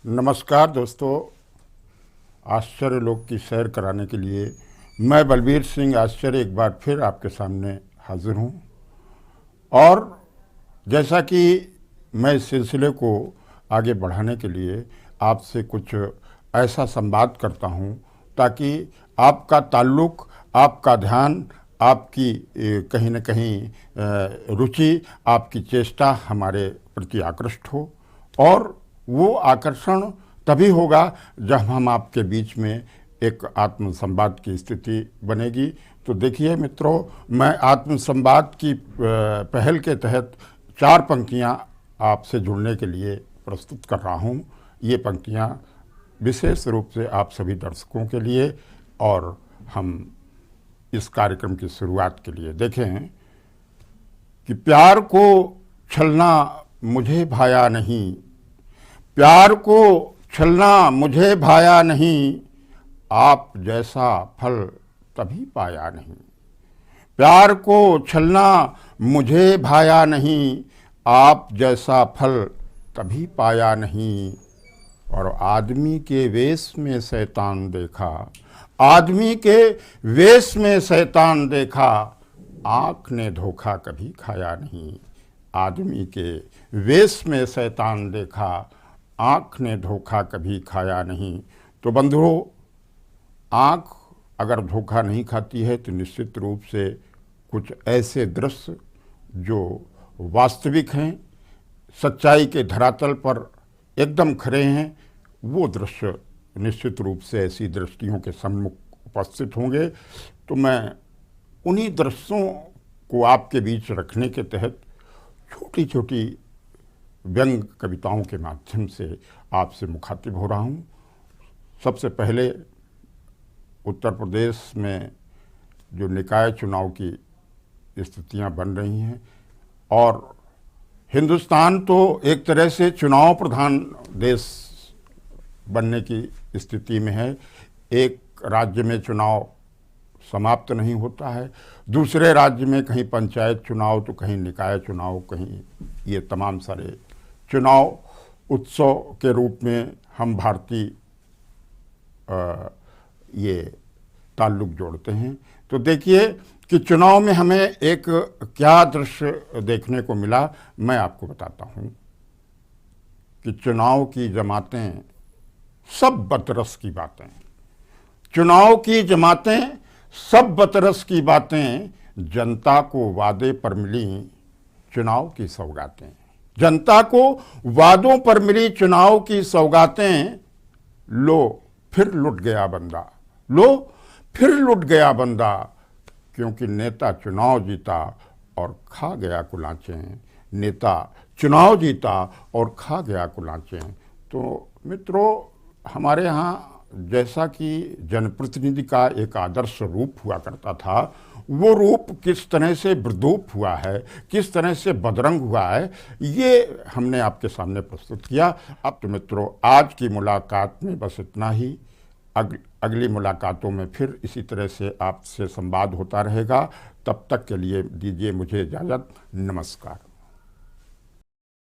नमस्कार दोस्तों, आश्चर्य लोक की सैर कराने के लिए मैं बलबीर सिंह आश्चर्य एक बार फिर आपके सामने हाजिर हूँ। और जैसा कि मैं इस सिलसिले को आगे बढ़ाने के लिए आपसे कुछ ऐसा संवाद करता हूँ ताकि आपका ताल्लुक़, आपका ध्यान, आपकी कहीं न कहीं रुचि, आपकी चेष्टा हमारे प्रति आकृष्ट हो। और वो आकर्षण तभी होगा जब हम आपके बीच में एक आत्म संवाद की स्थिति बनेगी। तो देखिए मित्रों, मैं आत्म संवाद की पहल के तहत 4 पंक्तियाँ आपसे जुड़ने के लिए प्रस्तुत कर रहा हूँ। ये पंक्तियाँ विशेष रूप से आप सभी दर्शकों के लिए और हम इस कार्यक्रम की शुरुआत के लिए। देखें कि प्यार को छलना मुझे भाया नहीं, प्यार को छलना मुझे भाया नहीं, आप जैसा फल तभी पाया नहीं। प्यार को छलना मुझे भाया नहीं, आप जैसा फल तभी पाया नहीं। और आदमी के वेश में शैतान देखा, आदमी के वेश में शैतान देखा, आँख ने धोखा कभी खाया नहीं। आदमी के वेश में शैतान देखा, आँख ने धोखा कभी खाया नहीं। तो बंधुओं, आँख अगर धोखा नहीं खाती है तो निश्चित रूप से कुछ ऐसे दृश्य जो वास्तविक हैं, सच्चाई के धरातल पर एकदम खरे हैं, वो दृश्य निश्चित रूप से ऐसी दृष्टियों के सम्मुख उपस्थित होंगे। तो मैं उन्हीं दृश्यों को आपके बीच रखने के तहत छोटी छोटी व्यंग कविताओं के माध्यम से आपसे मुखातिब हो रहा हूँ। सबसे पहले उत्तर प्रदेश में जो निकाय चुनाव की स्थितियाँ बन रही हैं और हिंदुस्तान तो एक तरह से चुनाव प्रधान देश बनने की स्थिति में है। एक राज्य में चुनाव समाप्त नहीं होता है, दूसरे राज्य में कहीं पंचायत चुनाव तो कहीं निकाय चुनाव, कहीं ये तमाम सारे चुनाव उत्सव के रूप में हम भारतीय ये ताल्लुक़ जोड़ते हैं। तो देखिए कि चुनाव में हमें एक क्या दृश्य देखने को मिला, मैं आपको बताता हूँ कि चुनाव की जमातें सब बदरस की बातें, चुनाव की जमातें सब बदरस की बातें, जनता को वादे पर मिली चुनाव की सौगातें। जनता को वादों पर मिली चुनाव की सौगातें, लो फिर लुट गया बंदा, लो फिर लुट गया बंदा, क्योंकि नेता चुनाव जीता और खा गया कुलांचें। नेता चुनाव जीता और खा गया कुलांचें। तो मित्रों, हमारे यहाँ जैसा कि जनप्रतिनिधि का एक आदर्श रूप हुआ करता था, वो रूप किस तरह से विद्रूप हुआ है, किस तरह से बदरंग हुआ है, ये हमने आपके सामने प्रस्तुत किया। अब तो मित्रों, आज की मुलाकात में बस इतना ही। अगली मुलाकातों में फिर इसी तरह से आपसे संवाद होता रहेगा। तब तक के लिए दीजिए मुझे इजाज़त। नमस्कार।